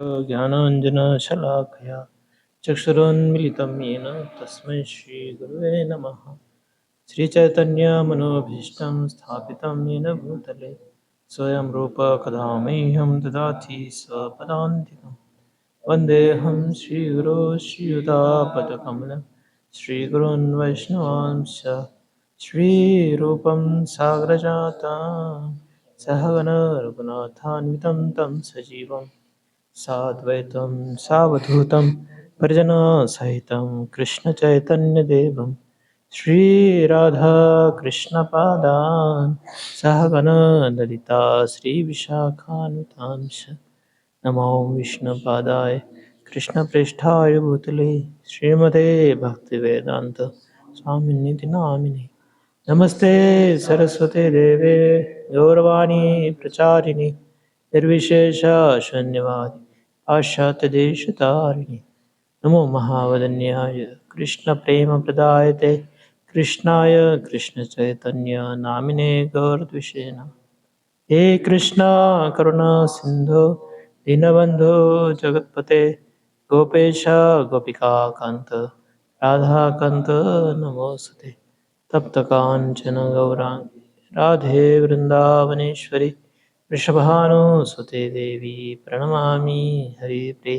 ज्ञानाञ्जनशलाकया चक्षुरुन्मिलितं येन तस्मै श्रीगुरुवे नमः। श्रीचैतन्यमनोभीष्टं स्थापितं येन भूतले स्वयं रूप कदा मह्यं ददाति स्वपदान्तिकं। वन्देऽहं श्रीगुरो श्रीयुतापदकमलं श्रीगुरून् वैष्णवांश्च श्रीरूपं साग्रजातं सहगण रघुनाथान्वितं तं सजीवं साद्वैतं सावधूतं परिजनसहितं कृष्णचैतन्यदेवं श्रीराधाकृष्णपादान् सहगण ललिता श्रीविशाखान्वितांश्च नमो विष्णुपादाय कृष्णप्रेष्ठाय भूतले श्रीमते भक्तिवेदान्त स्वामिनिति नामिने नमस्ते सरस्वते देवे गौरवाणी प्रचारिणे निर्विशेष शून्यवादी पाश्चात्यदेशतारिणे नमो महावदन्याय कृष्णप्रेमप्रदायते कृष्णाय कृष्णचैतन्य नामिने गौरद्विषे नमः। हे कृष्णा करुणा सिन्धो दीनबन्धो जगत्पते गोपेश गोपिकान्त राधाकान्त नमोऽस्तुते। तप्तकाञ्चन गौराङ्गी राधे वृन्दावनेश्वरी वृषभानुसुते देवी प्रणमामि हरिप्रिये।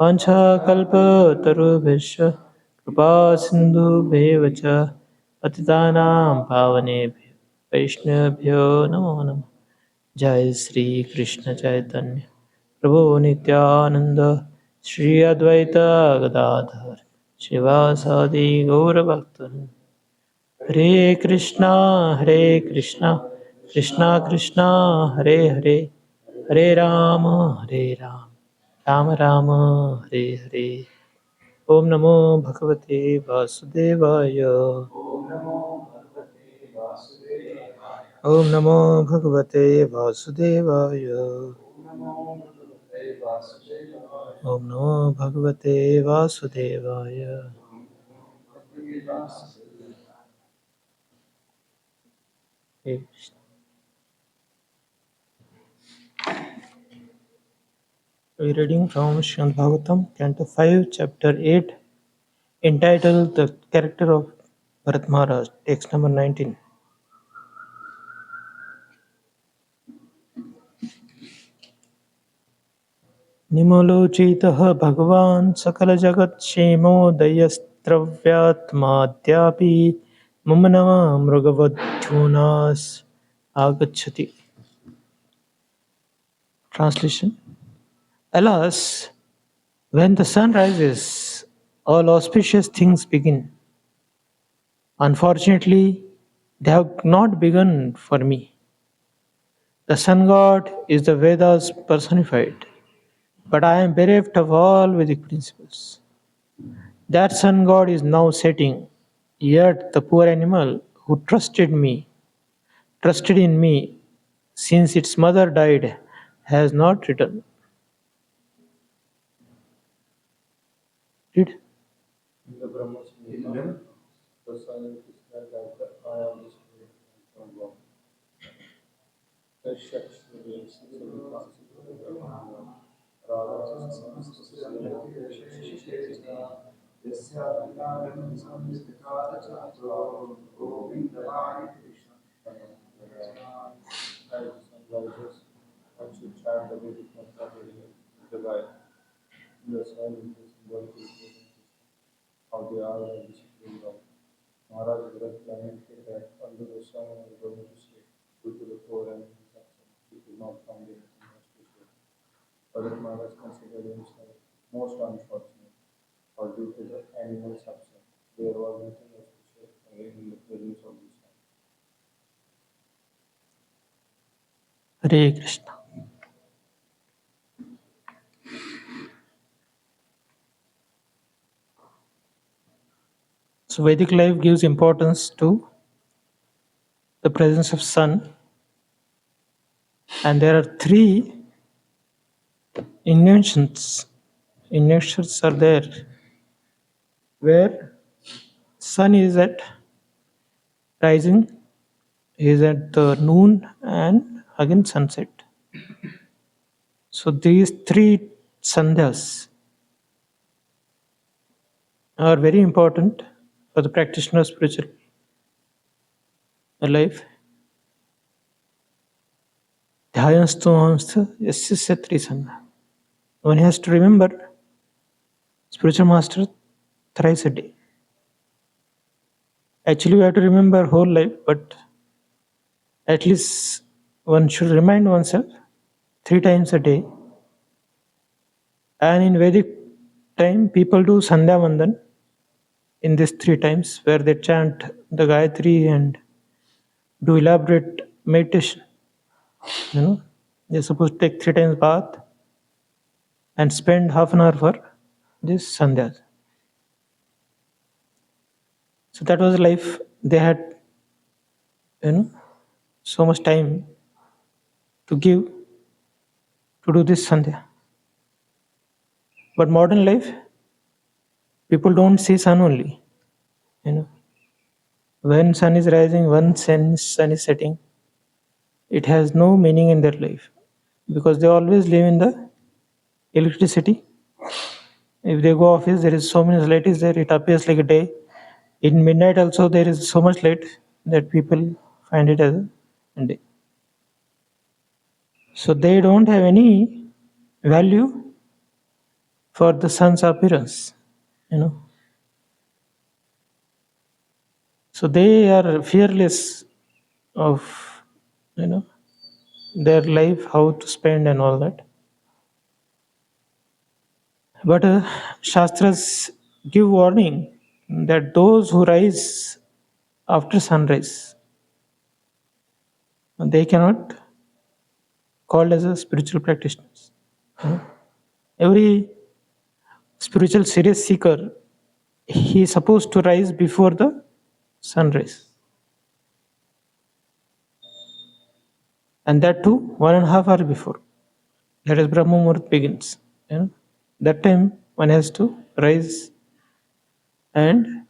वाञ्छाकल्पतरुभ्यश्च कृपासिन्धुभ्येव च पतितानां पावनेभ्यो वैष्णवेभ्यो नमो नमः। जय श्री कृष्ण चैतन्य प्रभु नित्यानंद श्री अद्वैत गदाधर शिवासादि गौरभक्तवृंद। हरे कृष्णा कृष्णा कृष्णा हरे हरे हरे राम राम राम हरे हरे। ओम नमो भगवते वासुदेवाय। ओम नमो भगवते वासुदेवाय। ओम नमो भगवते वासुदेवाय। We are reading from Srimad Bhagavatam, Canto 5, Chapter 8, entitled The Character of Bharat Maharaj, text number 19. निमलोचितः भगवान् सकलजगत्क्षेमोदयस्त्रव्यात्माद्यापि मम नम मृगवधूनास् आगच्छति. Translation. Alas, when the sun rises, all auspicious things begin. Unfortunately, they have not begun for me. The sun god is the Vedas personified, but I am bereft of all Vedic principles. That sun god is now setting, yet the poor animal who trusted in me since its mother died, has not returned. Read. In the Brahma Samhita, the sun is described as the eye of the spirit from God. The Shakti is sunrises, one should chant the Vedic mantra the Gaya. The sun is the symbolic representation of the hour of the supreme Lord. Maharaj Bharat lamented that under the sun was going to sleep due to the poor and consumption. He could not find anything else to say. Bharat Maharaj considered himself most unfortunate, for due to the animal substance, there was nothing else to say in the presence of the sun. Hare Krishna. So Vedic life gives importance to the presence of sun, and there are three inventions. Inventions are there where sun is at rising, is at the noon, and again sunset. So these three sandhyas are very important for the practitioner of spiritual life. Dhyayastu mamstha yasya satri sangha. One has to remember spiritual master thrice a day. Actually, we have to remember whole life, but at least one should remind oneself 3 times a day. And in Vedic time, people do Sandhya Vandan in these 3 times, where they chant the Gayatri and do elaborate meditation. They're supposed to take 3 times bath and spend half an hour for this Sandhyas. So that was life. They had, so much time to give to do this Sandhya. But modern life, people don't see sun only. When sun is rising, when sun is setting, it has no meaning in their life, because they always live in the electricity. If they go office, there is so many light is there, it appears like a day. In midnight also there is so much light that people find it as a day. So they don't have any value for the sun's appearance. So they are fearless of their life, how to spend and all that. But Shastras give warning that those who rise after sunrise, they cannot called as a spiritual practitioners. Every spiritual serious seeker, he is supposed to rise before the sunrise. And that too, 1.5 hours before. That is Brahma Muhurat begins. That time one has to rise and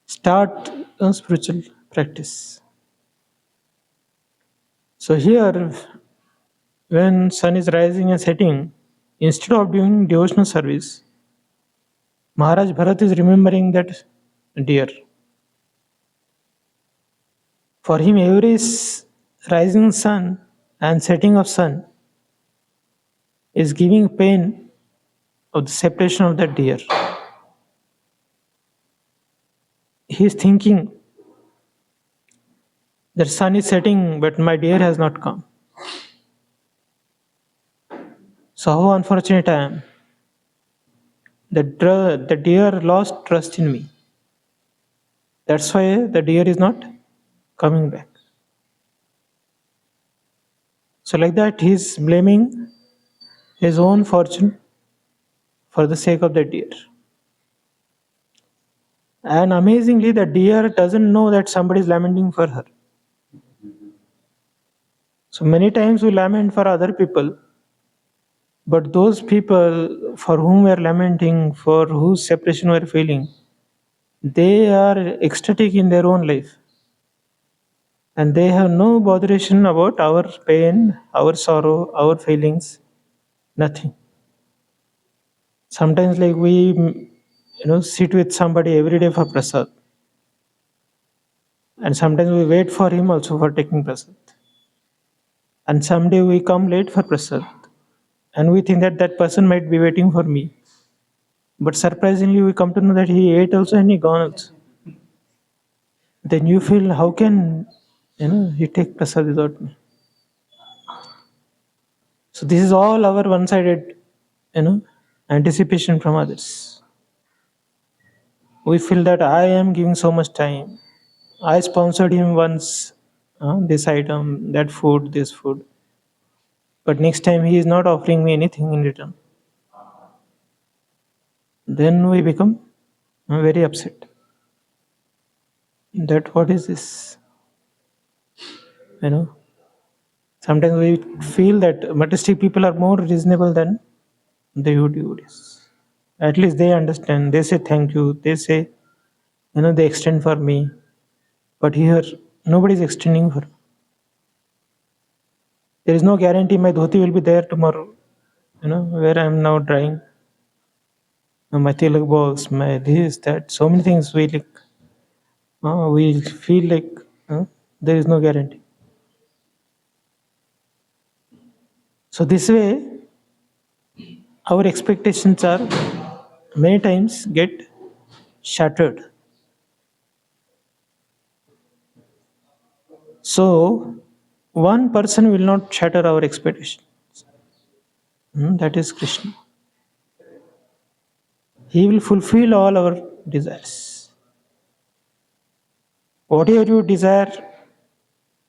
start a spiritual practice. So here, when sun is rising and setting, instead of doing devotional service, Maharaj Bharat is remembering that deer. For him, every rising sun and setting of sun is giving pain of the separation of that deer. He is thinking that sun is setting, but my deer has not come. So how unfortunate I am. The deer lost trust in me. That's why the deer is not coming back. So like that, he is blaming his own fortune for the sake of the deer. And amazingly, the deer doesn't know that somebody is lamenting for her. So many times we lament for other people, but those people for whom we are lamenting, for whose separation we are feeling, they are ecstatic in their own life. And they have no botheration about our pain, our sorrow, our feelings, nothing. Sometimes like we sit with somebody every day for prasad. And sometimes we wait for him also for taking prasad. And someday we come late for prasad. And we think that that person might be waiting for me. But surprisingly, we come to know that he ate also and he gone also. Then you feel, how can he take prasad without me? So this is all our one-sided anticipation from others. We feel that I am giving so much time. I sponsored him once, this item, that food, this food. But next time he is not offering me anything in return. Then we become very upset. That what is this? Sometimes we feel that materialistic people are more reasonable than the devotees. At least they understand. They say thank you. They say, they extend for me. But here, nobody is extending for. There is no guarantee my dhoti will be there tomorrow. where I'm now drawing my tilak box, my this, that, so many things we feel like there is no guarantee. So this way, our expectations are many times get shattered. So one person will not shatter our expectation. That is Krishna. He will fulfill all our desires. Whatever you desire,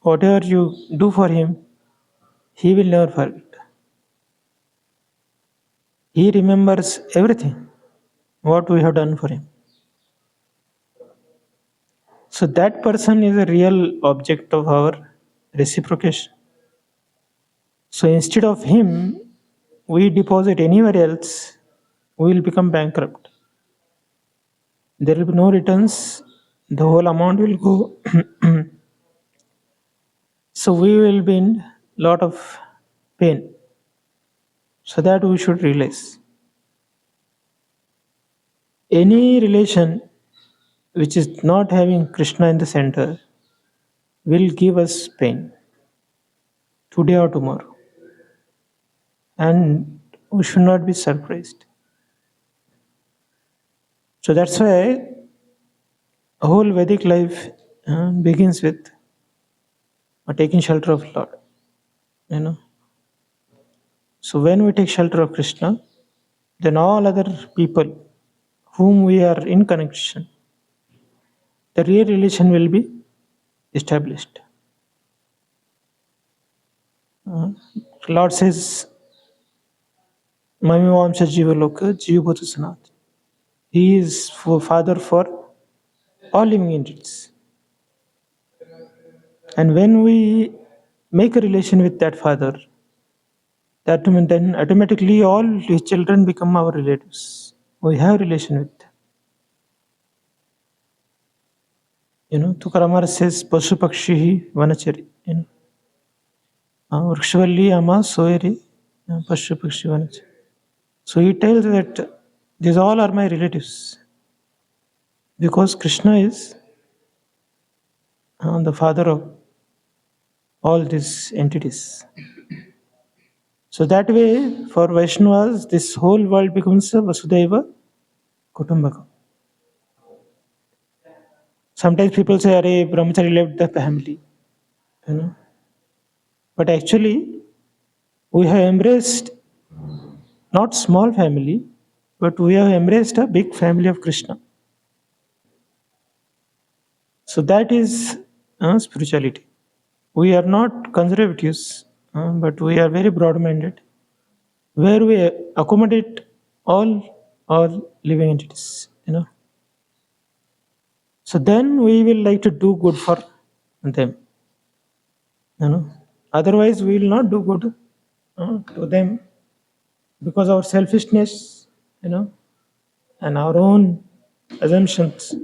whatever you do for him, he will never forget. He remembers everything, what we have done for him. So that person is a real object of our reciprocation. So instead of him, we deposit anywhere else, we will become bankrupt. There will be no returns, the whole amount will go. So we will be in lot of pain. So that we should realize. Any relation which is not having Krishna in the center will give us pain today or tomorrow. And we should not be surprised. So that's why a whole Vedic life begins with taking shelter of Lord. So when we take shelter of Krishna, then all other people whom we are in connection, the real relation will be established. Lord says, Mami Vamsa Jiva Loka Jiva Bhuta Sanat. He is father for all living entities. And when we make a relation with that father, that then automatically all his children become our relatives. We have relation with them. Tukaramar says, Pashu Pakshihi Vanachari. Vrikshavalli Ama Soeri Pashu Pakshi Vanachari. So he tells that these all are my relatives. Because Krishna is the father of all these entities. So that way, for Vaishnavas, this whole world becomes a Vasudhaiva Kutumbakam. Sometimes people say, Arey, Brahmachari left the family. But actually, we have embraced not small family, but we have embraced a big family of Krishna. So that is spirituality. We are not conservatives, but we are very broad-minded, where we accommodate all living entities. So then we will like to do good for them. Otherwise, we will not do good to them because our selfishness, and our own assumptions.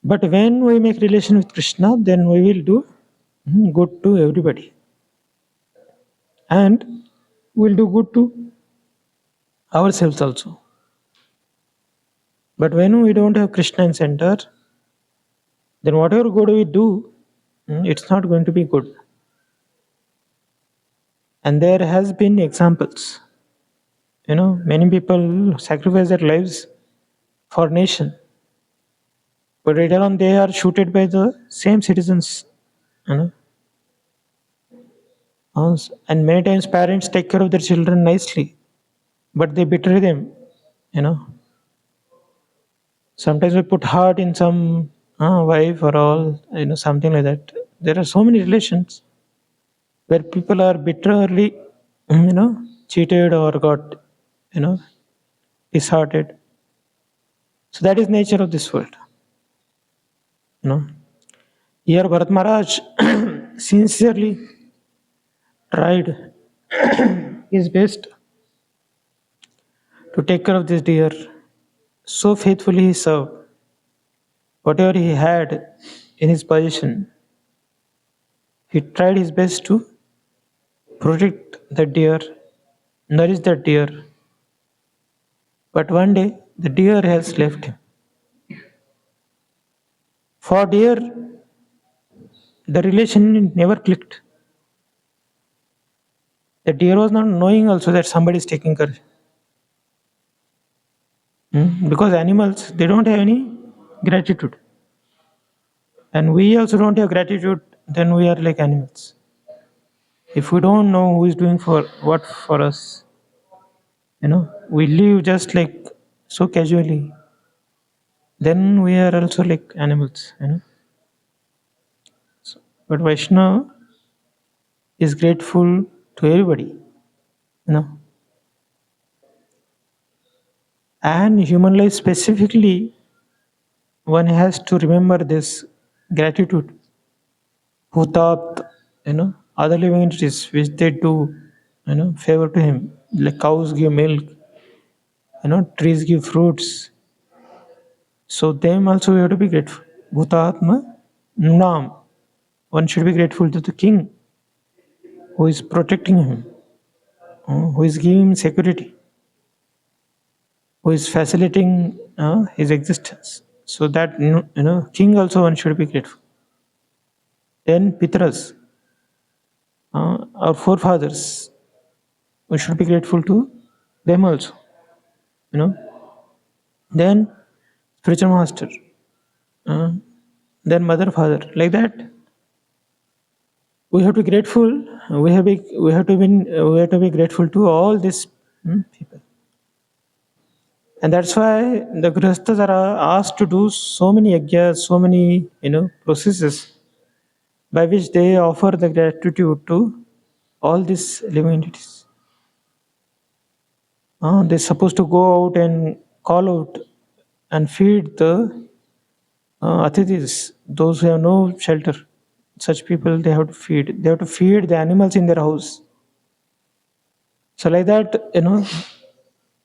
But when we make relation with Krishna, then we will do good to everybody. And we'll do good to ourselves also. But when we don't have Krishna in center, then whatever good we do, it's not going to be good. And there has been examples. Many people sacrifice their lives for nation. But later on they are shooted by the same citizens. And many times parents take care of their children nicely, but they betray them. Sometimes we put heart in some wife or all, something like that. There are so many relations where people are bitterly, cheated or got, disheartened. So that is nature of this world. Here Bharat Maharaj sincerely tried his best to take care of this deer. So faithfully he served. Whatever he had in his possession, he tried his best to protect the deer, nourish the deer. But one day the deer has left him. For deer, the relation never clicked. The deer was not knowing also that somebody is taking care. Because animals, they don't have any gratitude. And we also don't have gratitude, then we are like animals. If we don't know who is doing for what for us, we live just like so casually, then we are also like animals. But Vaishnava is grateful to everybody. And human life specifically, one has to remember this gratitude. Bhutat, other living entities which they do, favor to him. Like cows give milk, trees give fruits. So them also we have to be grateful. Bhutatma Nam. One should be grateful to the king who is protecting him, who is giving him security, who is facilitating his existence. So that king also one should be grateful. Then Pitras, our forefathers, we should be grateful to them also. Then spiritual master, then mother, father, like that. We have to be grateful. We have to be grateful to all these people. And that's why the grihasthas are asked to do so many yajnas, so many processes by which they offer the gratitude to all these living entities. They're supposed to go out and call out and feed the atithis, those who have no shelter. Such people they have to feed. They have to feed the animals in their house. So like that,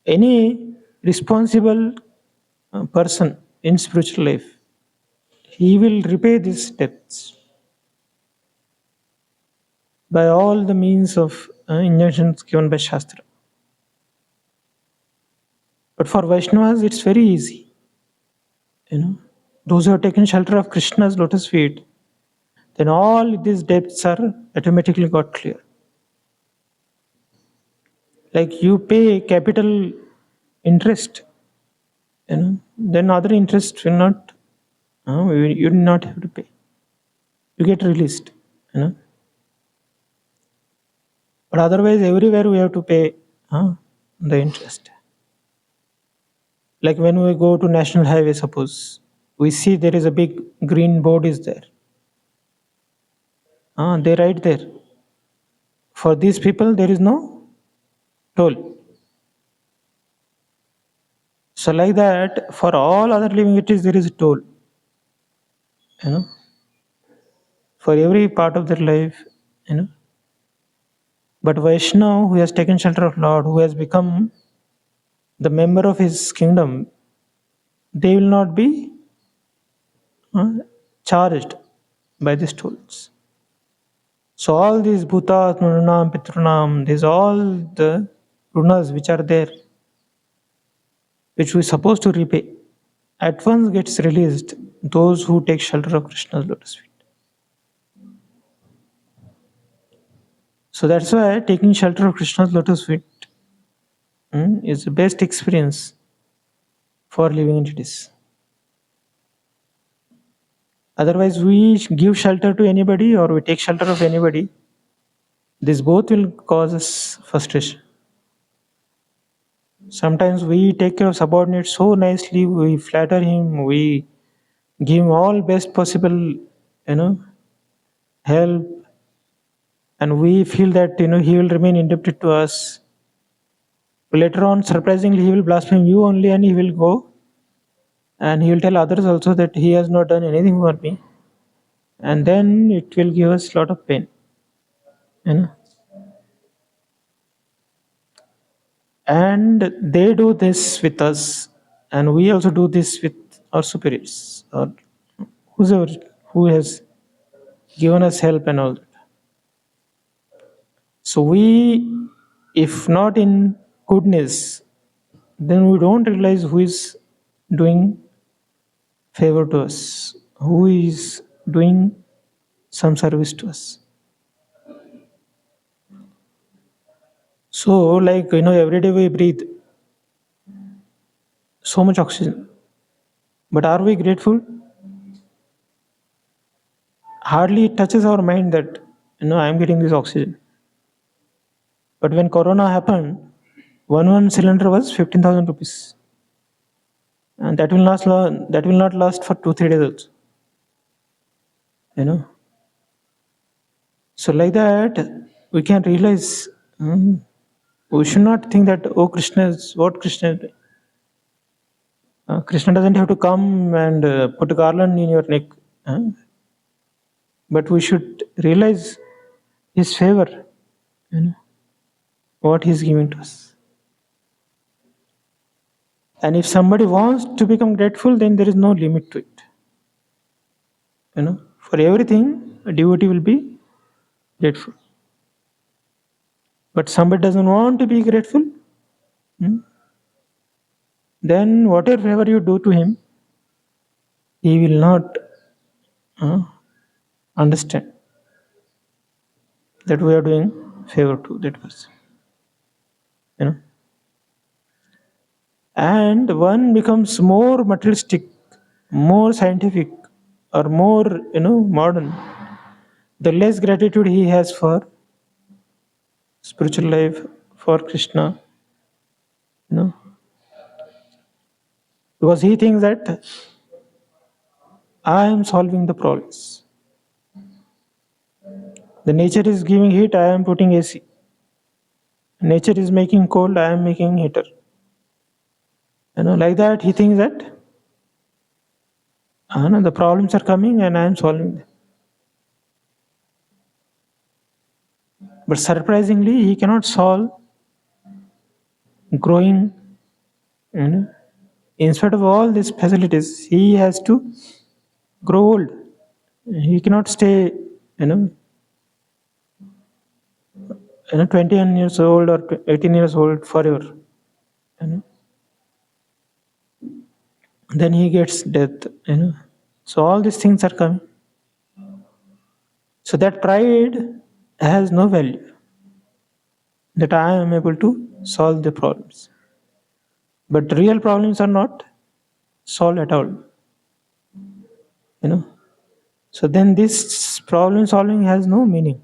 any responsible person in spiritual life, he will repay these debts by all the means of injunctions given by Shastra. But for Vaishnavas, it's very easy. Those who have taken shelter of Krishna's lotus feet, then all these debts are automatically got clear. Like you pay capital interest, then other interest will not, you do not have to pay. You get released. But otherwise, everywhere we have to pay the interest. Like when we go to national highway, suppose we see there is a big green board is there. They write there. For these people, there is no toll. So like that, for all other living entities, there is a toll. For every part of their life. But Vaishnava, who has taken shelter of Lord, who has become the member of his kingdom, they will not be charged by these tolls. So all these bhutas, nunam, pitrunam, these all the runas which are there, which we are supposed to repay, at once gets released those who take shelter of Krishna's lotus feet. So that's why taking shelter of Krishna's lotus feet is the best experience for living entities. Otherwise, we give shelter to anybody or we take shelter of anybody, this both will cause us frustration. Sometimes we take care of subordinates so nicely, we flatter him, we give him all best possible, help, and we feel that he will remain indebted to us. Later on, surprisingly, he will blaspheme you only, and he will go, and he will tell others also that he has not done anything for me, and then it will give us a lot of pain. And they do this with us, and we also do this with our superiors or whoever who has given us help and all that. So we, if not in goodness, then we don't realize who is doing favor to us, who is doing some service to us. So, like, every day we breathe so much oxygen, but are we grateful? Hardly it touches our mind that, I'm getting this oxygen. But when Corona happened, one cylinder was 15,000 rupees, and that will not last for 2-3 days also. So like that, we can realize we should not think that, oh, Krishna is what Krishna is doing. Krishna doesn't have to come and put a garland in your neck, but we should realize his favor, what he's giving to us. And if somebody wants to become grateful, then there is no limit to it. For everything, a devotee will be grateful. But somebody doesn't want to be grateful, then whatever favor you do to him, he will not understand that we are doing favor to that person. And one becomes more materialistic, more scientific, or more modern, the less gratitude he has for spiritual life, for Krishna, because he thinks that I am solving the problems. The nature is giving heat, I am putting AC. Nature is making cold, I am making heater. Like that he thinks that the problems are coming and I am solving them. But surprisingly, he cannot solve growing. In spite of all these facilities, he has to grow old. He cannot stay, 21 years old or 18 years old forever. Then he gets death. So all these things are coming. So that pride has no value. That I am able to solve the problems. But real problems are not solved at all. So then this problem solving has no meaning.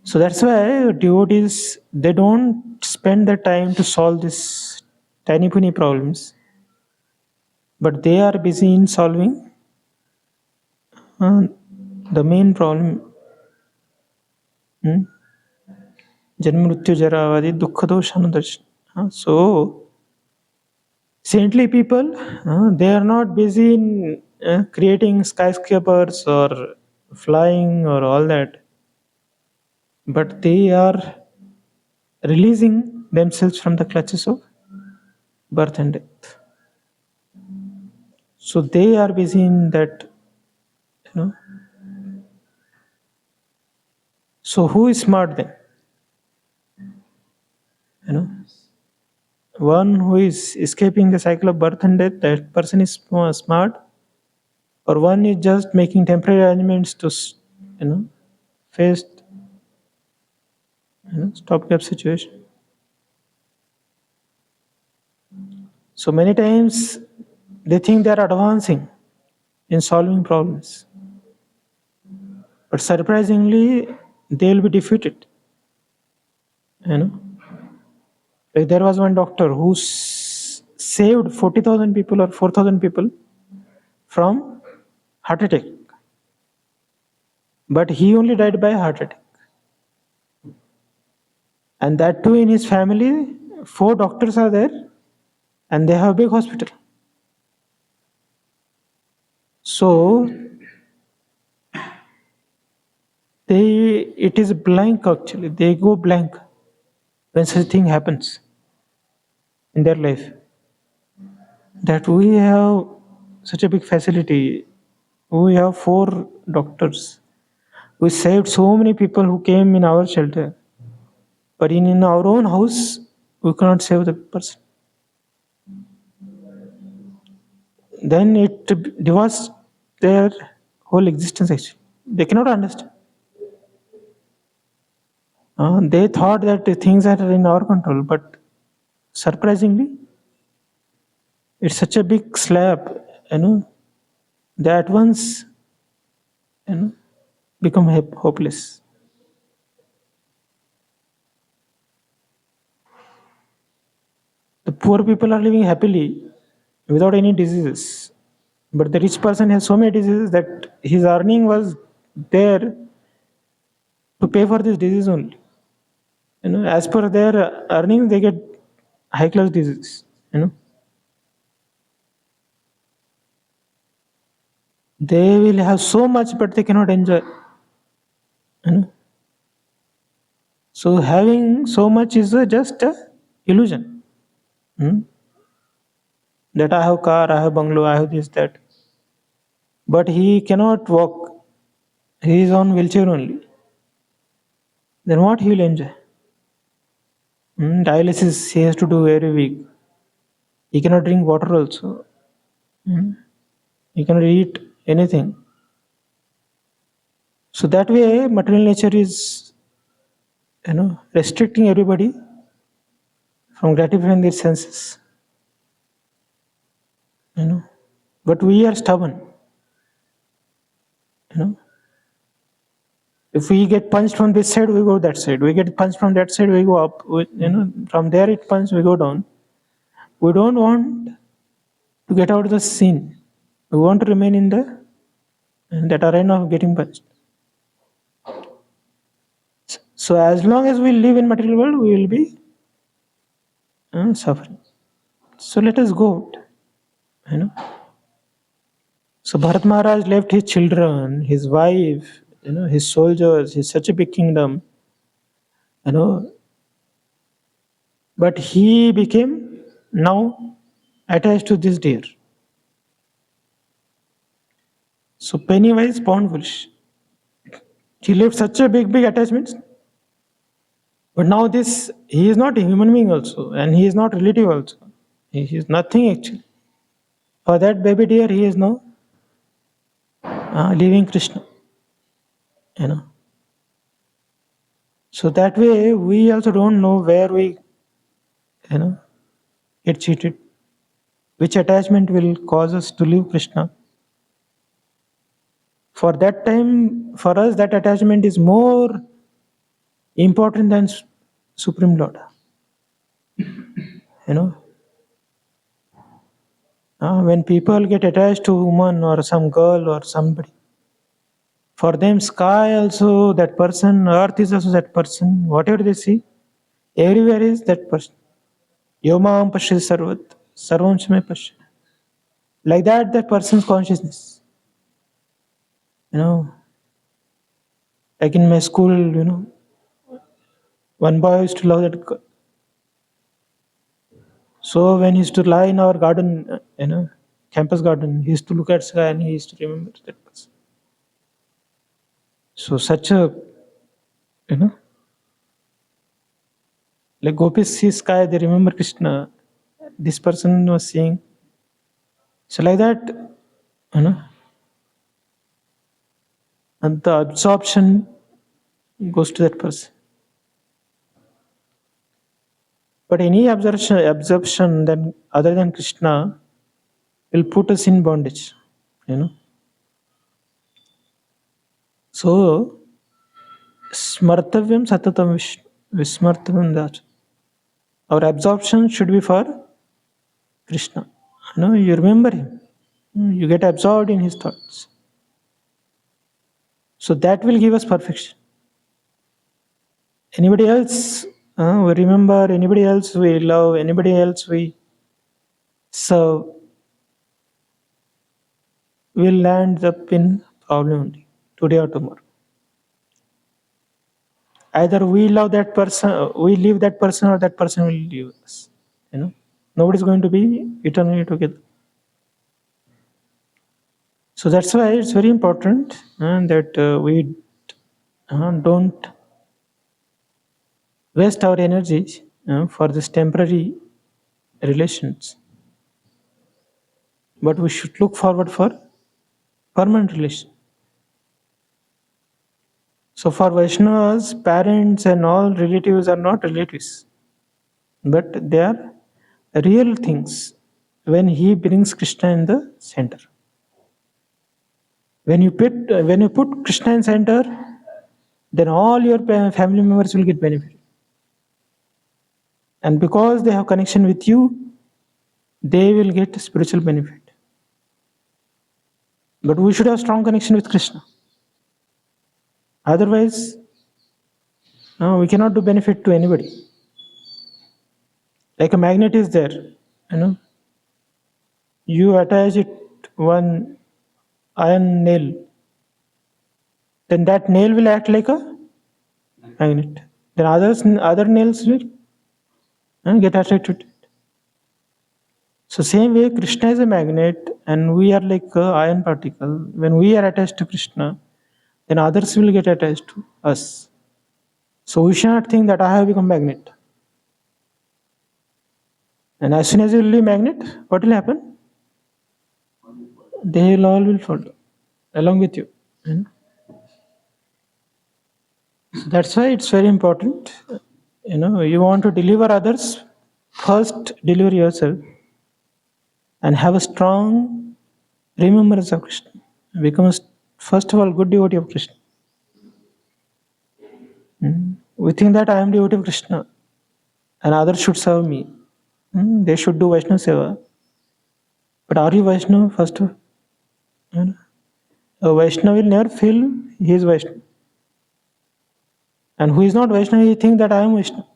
So that's why devotees, they don't spend their time to solve these tiny puny problems, but they are busy in solving the main problem. Janma mrityu jara avadi dukkha doshanudarshan. So saintly people, they are not busy in creating skyscrapers or flying or all that, but they are releasing themselves from the clutches of birth and death. So they are busy in that, So who is smart then? One who is escaping the cycle of birth and death, that person is smart, or one is just making temporary arrangements to, face, stopgap situation. So many times they think they are advancing in solving problems, but surprisingly they will be defeated. Like there was one doctor who saved 40,000 people or 4,000 people from heart attack, but he only died by heart attack. And that too, in his family, 4 doctors are there and they have a big hospital. So it is blank actually. They go blank when such a thing happens in their life. That we have such a big facility. We have 4 doctors. We saved so many people who came in our shelter. But in our own house, we cannot save the person. Then it devastates their whole existence actually. They cannot understand. They thought that things are in our control, but surprisingly, it's such a big slap, they at once, become hopeless. The poor people are living happily without any diseases. But the rich person has so many diseases that his earning was there to pay for this disease only. As per their earnings, they get high class disease. They will have so much, but they cannot enjoy. So having so much is just a illusion. That I have car, I have bungalow, I have this, that. But he cannot walk. He is on wheelchair only. Then what he will enjoy? Dialysis he has to do every week. He cannot drink water also. He cannot eat anything. So that way, material nature is, restricting everybody from gratifying their senses. But we are stubborn. If we get punched from this side, we go that side. We get punched from that side, we go up. From there it punched, we go down. We don't want to get out of the scene. We want to remain in that arena of getting punched. So as long as we live in material world, we will be suffering. So let us go out. So Bharat Maharaj left his children, his wife, his soldiers, his such a big kingdom, but he became now attached to this deer. So penny wise, pound foolish. He left such a big attachments. But now he is not a human being also, and he is not relative also. He is nothing actually. For that baby deer, he is now leaving Krishna. So that way, we also don't know where we, get cheated. Which attachment will cause us to leave Krishna? For that time, for us, that attachment is more important than Supreme Lord. When people get attached to a woman or some girl or somebody, for them, sky also that person, earth is also that person. Whatever they see, everywhere is that person. Yomam Pashyati Sarvat, Sarvam Shame Pashyati. Like that person's consciousness. Like in my school, one boy used to love that girl. So when he used to lie in our garden, campus garden, he used to look at sky and he used to remember that person. So such a, like gopis see sky, they remember Krishna. This person was seeing. So like that, and the absorption goes to that person. But any absorption then other than Krishna will put us in bondage. So smartavyam satatam vismartavam dach. Our absorption should be for Krishna. You remember him. You get absorbed in his thoughts. So that will give us perfection. Anybody else we remember, anybody else we love, anybody else we serve, will land up in problem only, today or tomorrow. Either we love that person, we leave that person, or that person will leave us. Nobody's going to be eternally together. So that's why it's very important that we don't waste our energy for this temporary relations, but we should look forward for permanent relation. So for Vaishnavas, parents and all relatives are not relatives, but they are real things when he brings Krishna in the center. When you put Krishna in center, then all your family members will get benefit. And because they have connection with you, they will get spiritual benefit. But we should have strong connection with Krishna. Otherwise, we cannot do benefit to anybody. Like a magnet is there, you attach it one iron nail, then that nail will act like a magnet. Then other nails will get attracted to it. So same way, Krishna is a magnet, and we are like a iron particle. When we are attached to Krishna, then others will get attached to us. So we should not think that I have become magnet. And as soon as you will be magnet, what will happen? They will follow along with you. So that's why it's very important. You want to deliver others, first deliver yourself, and have a strong remembrance of Krishna. Become first of all good devotee of Krishna. We think that I am devotee of Krishna, and others should serve me. They should do Vaishnava Seva. But are you Vaishnava first? A Vaishnava will never feel he is Vaishnava. And who is not Vaishnava, he thinks that I am Vaishnava.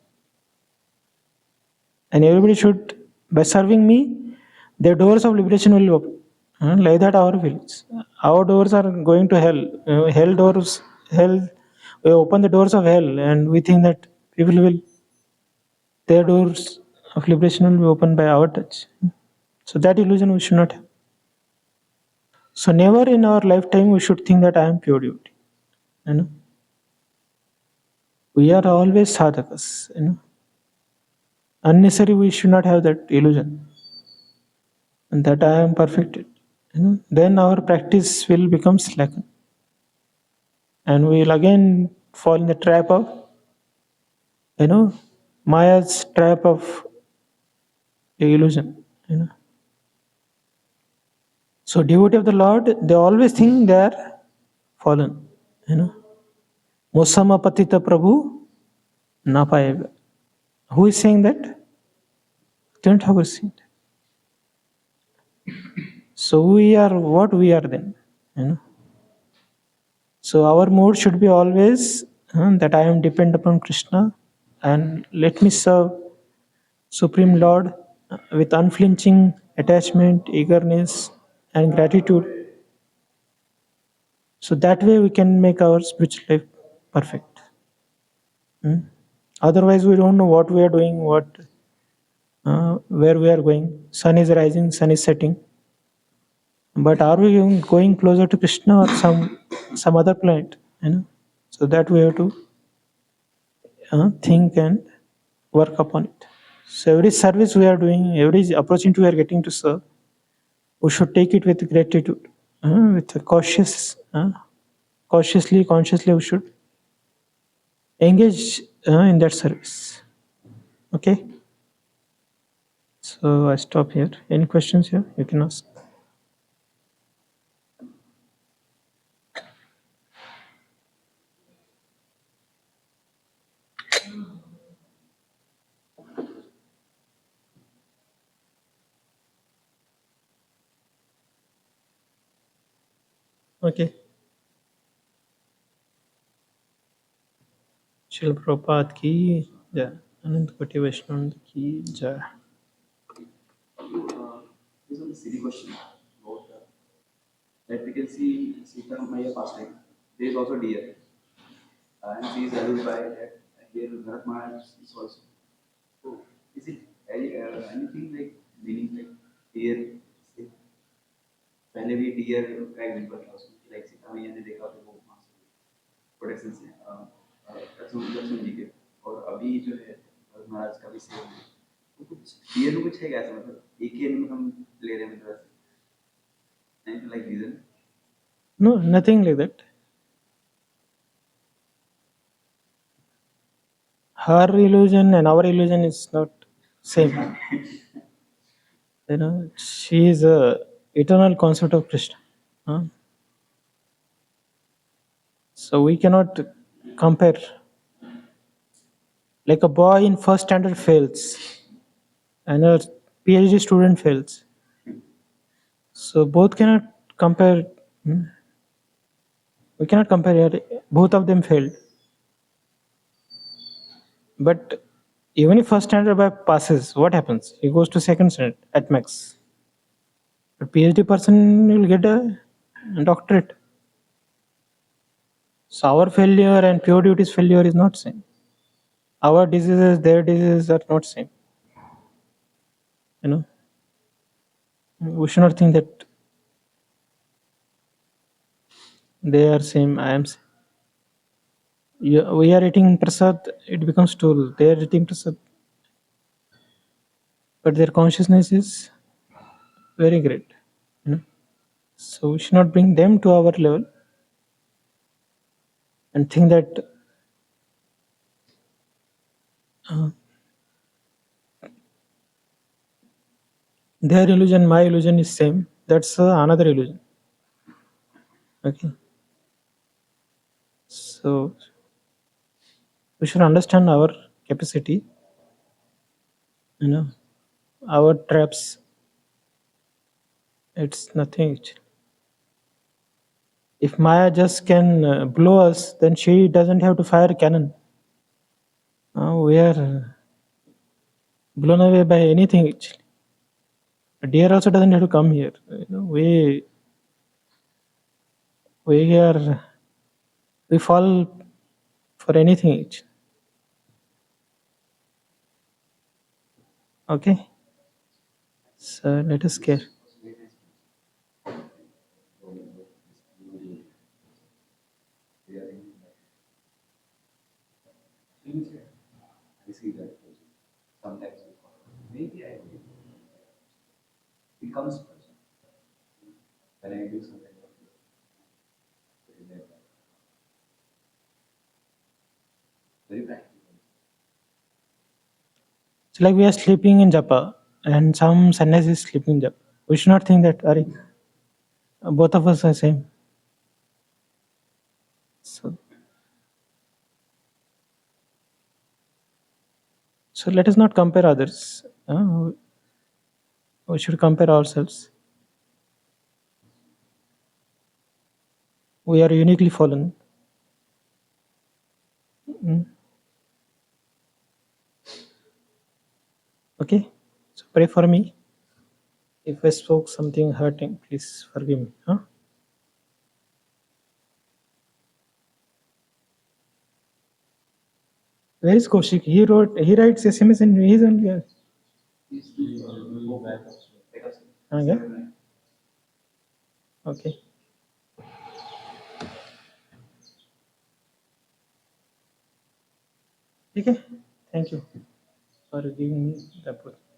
And everybody should, by serving me, their doors of liberation will open. Like that our feelings. Our doors are going to hell. Hell, we open the doors of hell and we think that people will, their doors of liberation will be opened by our touch. So that illusion we should not have. So never in our lifetime we should think that I am pure devotee. We are always sadhakas. Unnecessary we should not have that illusion. And that I am perfected. Then our practice will become slackened. And we will again fall in the trap of, Maya's trap of illusion. So devotee of the Lord, they always think they are fallen. Musama patita Prabhu napayega. Who is saying that? Don't have seen. So we are what we are then. So our mood should be always that I am dependent upon Krishna and let me serve Supreme Lord with unflinching attachment, eagerness, and gratitude. So that way we can make our spiritual life perfect. Otherwise, we don't know what we are doing, where we are going. Sun is rising, sun is setting. But are we going closer to Krishna or some other planet? So that we have to think and work upon it. So every service we are doing, every opportunity we are getting to serve, we should take it with gratitude, with a consciously we should engage in that service. Okay. So I stop here. Any questions here? You can ask. Okay. Shil Prabhupada ki jai. Anant Koti Vaishnava ki jai. This is a silly question about that we can see in Sita Maya pastime. There is also deer, and she is alluded by that here Bharat Maharaj is also. So is it anything like meaning like deer? पहले भी deer का example था उसमें like Sita मैया ने देखा तो वो वहाँ से प्रोटेक्शन से लक्ष्मण जी के। और अभी जो है भरत महाराज का भी सेम है। तो कुछ रियल में कुछ है क्या ऐसा, मतलब एक ही एनिमल हम ले रहे हैं मतलब ऐसे, any like reason? No, nothing like that. Her illusion and our illusion is not same. She is a eternal concept of Krishna. Huh? So we cannot compare. Like a boy in first standard fails, and a PhD student fails. So both cannot compare. We cannot compare here. Both of them failed. But even if first standard boy passes, what happens? He goes to second standard at max. A PhD person will get a doctorate. So our failure and pure duty's failure is not same. Our diseases, their diseases are not same. We should not think that they are same. I am same. We are eating prasad, it becomes stool. They are eating prasad, but their consciousness is very great. So we should not bring them to our level and think that their illusion, my illusion is same. That's another illusion. Okay. So we should understand our capacity, our traps. It's nothing. If Maya just can blow us, then she doesn't have to fire a cannon. We are blown away by anything actually. A deer also doesn't have to come here. We fall for anything actually. Okay. So let us care. I see that sometimes maybe I will. It comes when I do something. Very practical. It's like we are sleeping in japa and some sannyasi is sleeping in japa. We should not think that both of us are same. So let us not compare others. We should compare ourselves. We are uniquely fallen. Okay? So pray for me. If I spoke something hurting, please forgive me. Where is Kaushik? He writes SMS and he is only here. Yeah? Okay. Okay. Thank you for giving me the opportunity.